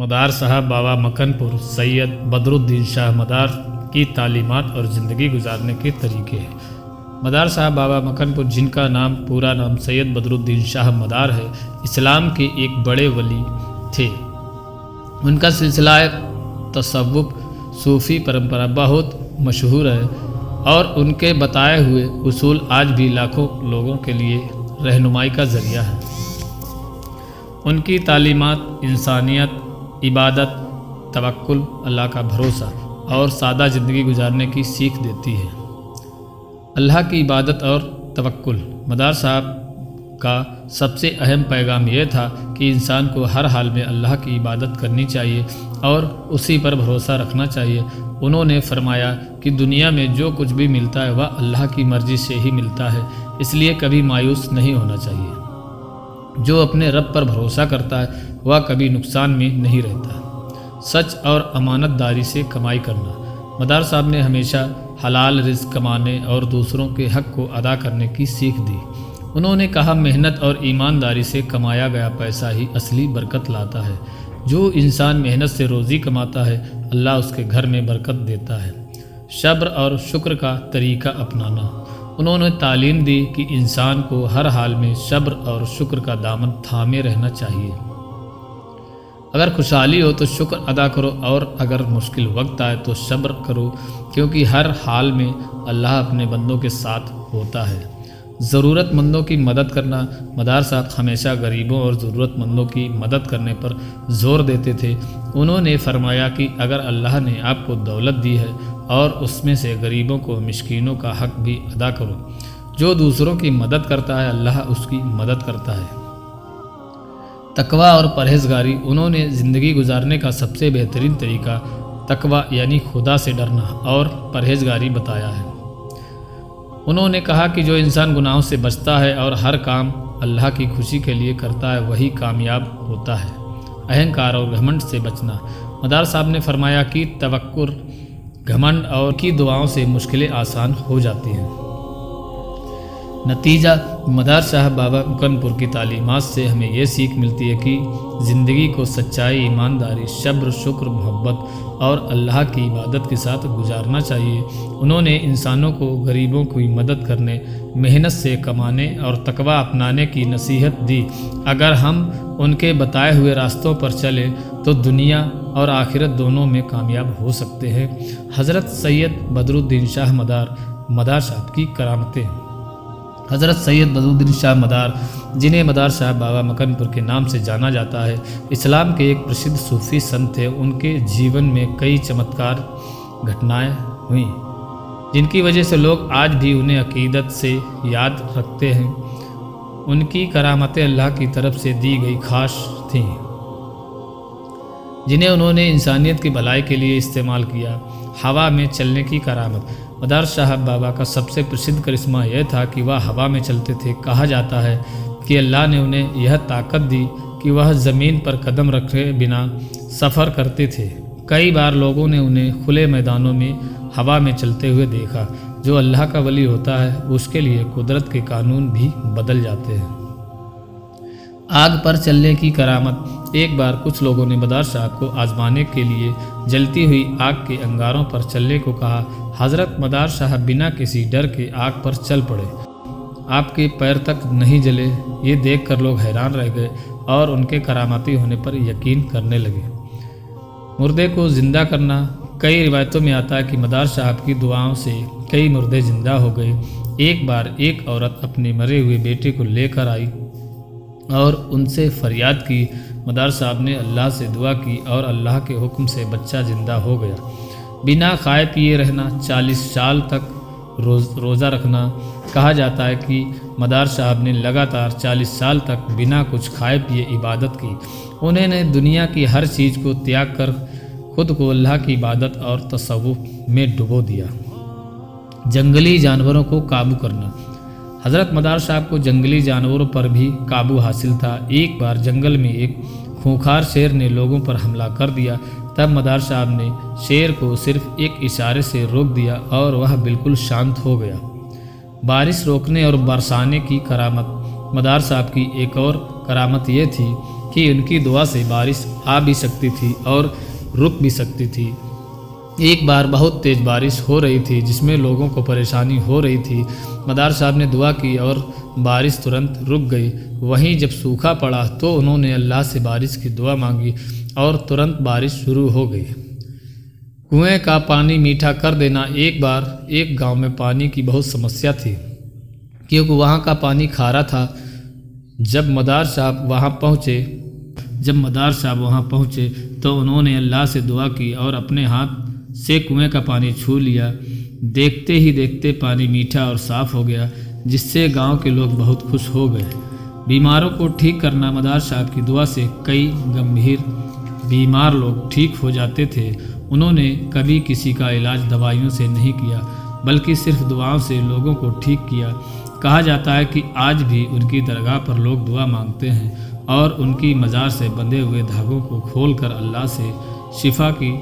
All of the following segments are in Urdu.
مدار صاحب بابا مکھن پور سید بدرالدین شاہ مدار کی تعلیمات اور زندگی گزارنے کے طریقے ہیں۔ مدار صاحب بابا مکھن پور، جن کا پورا نام سید بدرالدین شاہ مدار ہے، اسلام کے ایک بڑے ولی تھے۔ ان کا سلسلہ تصوف صوفی پرمپرا بہت مشہور ہے اور ان کے بتائے ہوئے اصول آج بھی لاکھوں لوگوں کے لیے رہنمائی کا ذریعہ ہے۔ ان کی تعلیمات انسانیت، عبادت، توکل، اللہ کا بھروسہ اور سادہ زندگی گزارنے کی سیکھ دیتی ہے۔ اللہ کی عبادت اور توکل۔ مدار صاحب کا سب سے اہم پیغام یہ تھا کہ انسان کو ہر حال میں اللہ کی عبادت کرنی چاہیے اور اسی پر بھروسہ رکھنا چاہیے۔ انہوں نے فرمایا کہ دنیا میں جو کچھ بھی ملتا ہے وہ اللہ کی مرضی سے ہی ملتا ہے، اس لیے کبھی مایوس نہیں ہونا چاہیے۔ جو اپنے رب پر بھروسہ کرتا ہے وہ کبھی نقصان میں نہیں رہتا۔ سچ اور امانت داری سے کمائی کرنا۔ مدار صاحب نے ہمیشہ حلال رزق کمانے اور دوسروں کے حق کو ادا کرنے کی سیکھ دی۔ انہوں نے کہا، محنت اور ایمانداری سے کمایا گیا پیسہ ہی اصلی برکت لاتا ہے۔ جو انسان محنت سے روزی کماتا ہے، اللہ اس کے گھر میں برکت دیتا ہے۔ صبر اور شکر کا طریقہ اپنانا۔ انہوں نے تعلیم دی کہ انسان کو ہر حال میں صبر اور شکر کا دامن تھامے رہنا چاہیے۔ اگر خوشحالی ہو تو شکر ادا کرو اور اگر مشکل وقت آئے تو صبر کرو، کیونکہ ہر حال میں اللہ اپنے بندوں کے ساتھ ہوتا ہے۔ ضرورت مندوں کی مدد کرنا۔ مدار صاحب ہمیشہ غریبوں اور ضرورت مندوں کی مدد کرنے پر زور دیتے تھے۔ انہوں نے فرمایا کہ اگر اللہ نے آپ کو دولت دی ہے اور اس میں سے غریبوں کو مسکینوں کا حق بھی ادا کرو۔ جو دوسروں کی مدد کرتا ہے اللہ اس کی مدد کرتا ہے۔ تقوی اور پرہیزگاری۔ انہوں نے زندگی گزارنے کا سب سے بہترین طریقہ تقوی یعنی خدا سے ڈرنا اور پرہیزگاری بتایا ہے۔ انہوں نے کہا کہ جو انسان گناہوں سے بچتا ہے اور ہر کام اللہ کی خوشی کے لیے کرتا ہے وہی کامیاب ہوتا ہے۔ اہنکار اور گھمنڈ سے بچنا۔ مدار صاحب نے فرمایا کہ توکل، گھمنڈ اور کی دعاؤں سے مشکلیں آسان ہو جاتی ہیں۔ نتیجہ، مدار صاحب بابا مکھن پور کی تعلیمات سے ہمیں یہ سیکھ ملتی ہے کہ زندگی کو سچائی، ایمانداری، صبر، شکر، محبت اور اللہ کی عبادت کے ساتھ گزارنا چاہیے۔ انہوں نے انسانوں کو غریبوں کی مدد کرنے، محنت سے کمانے اور تقوی اپنانے کی نصیحت دی۔ اگر ہم ان کے بتائے ہوئے راستوں پر چلیں تو دنیا اور آخرت دونوں میں کامیاب ہو سکتے ہیں۔ حضرت سید بدرالدین شاہ مدار صاحب کی کرامتیں۔ حضرت سید بدرالدین شاہ مدار، جنہیں مدار صاحب بابا مکھن پور کے نام سے جانا جاتا ہے، اسلام کے ایک پرسدھ صوفی سنت تھے۔ ان کے جیون میں کئی چمتکار گھٹنائیں ہوئیں جن کی وجہ سے لوگ آج بھی انہیں عقیدت سے یاد رکھتے ہیں۔ ان کی کرامتیں اللہ کی طرف سے دی گئی خاص تھیں جنہیں انہوں نے انسانیت کی بھلائی کے لیے استعمال کیا۔ ہوا میں چلنے کی کرامت۔ مدار صاحب بابا کا سب سے پرسدھ کرشمہ یہ تھا کہ وہ ہوا میں چلتے تھے۔ کہا جاتا ہے کہ اللہ نے انہیں یہ طاقت دی کہ وہ زمین پر قدم رکھے بنا سفر کرتے تھے۔ کئی بار لوگوں نے انہیں کھلے میدانوں میں ہوا میں چلتے ہوئے دیکھا۔ جو اللہ کا ولی ہوتا ہے اس کے لیے قدرت کے قانون بھی بدل جاتے ہیں۔ آگ پر چلنے کی کرامت۔ ایک بار کچھ لوگوں نے مدار صاحب کو آزمانے کے لیے جلتی ہوئی آگ کے انگاروں پر چلنے کو کہا۔ حضرت مدار صاحب بنا کسی ڈر کے آگ پر چل پڑے۔ آپ کے پیر تک نہیں جلے۔ یہ دیکھ کر لوگ حیران رہ گئے اور ان کے کراماتی ہونے پر یقین کرنے لگے۔ مردے کو زندہ کرنا۔ کئی روایتوں میں آتا ہے کہ مدار صاحب کی دعاؤں سے کئی مردے زندہ ہو گئے۔ ایک بار ایک عورت اپنے مرے ہوئے بیٹے کو لے کر آئی اور ان سے فریاد کی۔ مدار صاحب نے اللہ سے دعا کی اور اللہ کے حکم سے بچہ زندہ ہو گیا۔ بنا کھائے پیے رہنا۔ 40 سال تک روزہ رکھنا۔ کہا جاتا ہے کہ مدار صاحب نے لگاتار 40 سال تک بنا کچھ کھائے پیے عبادت کی۔ انہوں نے دنیا کی ہر چیز کو تیاگ کر خود کو اللہ کی عبادت اور تصوف میں ڈبو دیا۔ جنگلی جانوروں کو قابو کرنا۔ حضرت مدار صاحب کو جنگلی جانوروں پر بھی قابو حاصل تھا۔ ایک بار جنگل میں ایک خونخوار شیر نے لوگوں پر حملہ کر دیا۔ تب مدار صاحب نے شیر کو صرف ایک اشارے سے روک دیا اور وہ بالکل شانت ہو گیا۔ بارش روکنے اور برسانے کی کرامت۔ مدار صاحب کی ایک اور کرامت یہ تھی کہ ان کی دعا سے بارش آ بھی سکتی تھی اور رک بھی سکتی تھی۔ ایک بار بہت تیز بارش ہو رہی تھی جس میں لوگوں کو پریشانی ہو رہی تھی۔ مدار صاحب نے دعا کی اور بارش ترنت رک گئی۔ وہیں جب سوکھا پڑا تو انہوں نے اللہ سے بارش کی دعا مانگی اور ترنت بارش شروع ہو گئی۔ کنویں کا پانی میٹھا کر دینا۔ ایک بار ایک گاؤں میں پانی کی بہت سمسیا تھی کیونکہ وہاں کا پانی کھارا تھا۔ جب مدار صاحب وہاں پہنچے تو انہوں نے اللہ سے دعا کی اور اپنے ہاتھ سے کنویں کا پانی چھو لیا۔ دیکھتے ہی دیکھتے پانی میٹھا اور صاف ہو گیا جس سے گاؤں کے لوگ بہت خوش ہو گئے۔ بیماروں کو ٹھیک کرنا۔ مدار صاحب کی دعا سے کئی گمبھیر بیمار لوگ ٹھیک ہو جاتے تھے۔ انہوں نے کبھی کسی کا علاج دوائیوں سے نہیں کیا بلکہ صرف دعاؤں سے لوگوں کو ٹھیک کیا۔ کہا جاتا ہے کہ آج بھی ان کی درگاہ پر لوگ دعا مانگتے ہیں اور ان کی مزار سے بندھے ہوئے دھاگوں کو کھول کر اللہ سے شفا کی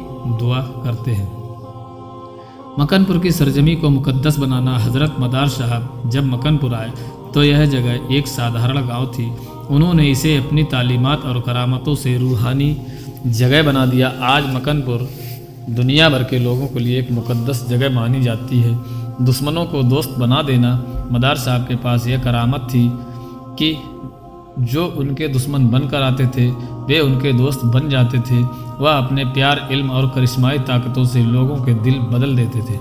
دعا کرتے ہیں۔ مکن پور کی سرزمین کو مقدس بنانا۔ حضرت مدار صاحب جب مکن پور آئے تو یہ جگہ ایک سادھارن گاؤں تھی۔ انہوں نے اسے اپنی تعلیمات اور کرامتوں سے روحانی جگہ بنا دیا۔ آج مکن پور دنیا بھر کے لوگوں کے لیے ایک مقدس جگہ مانی جاتی ہے۔ دشمنوں کو دوست بنا دینا۔ مدار صاحب کے پاس یہ کرامت تھی کہ جو ان کے دشمن بن کر آتے تھے وہ ان کے دوست بن جاتے تھے۔ وہ اپنے پیار، علم اور کرشمائی طاقتوں سے لوگوں کے دل بدل دیتے تھے۔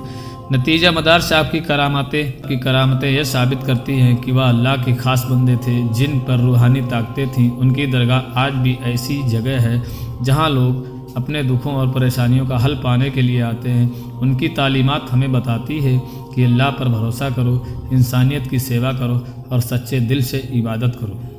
نتیجہ مدار صاحب کی کرامتیں یہ ثابت کرتی ہیں کہ وہ اللہ کے خاص بندے تھے جن پر روحانی طاقتیں تھیں۔ ان کی درگاہ آج بھی ایسی جگہ ہے جہاں لوگ اپنے دکھوں اور پریشانیوں کا حل پانے کے لیے آتے ہیں۔ ان کی تعلیمات ہمیں بتاتی ہے کہ اللہ پر بھروسہ کرو، انسانیت کی سیوا کرو اور سچے دل سے عبادت کرو۔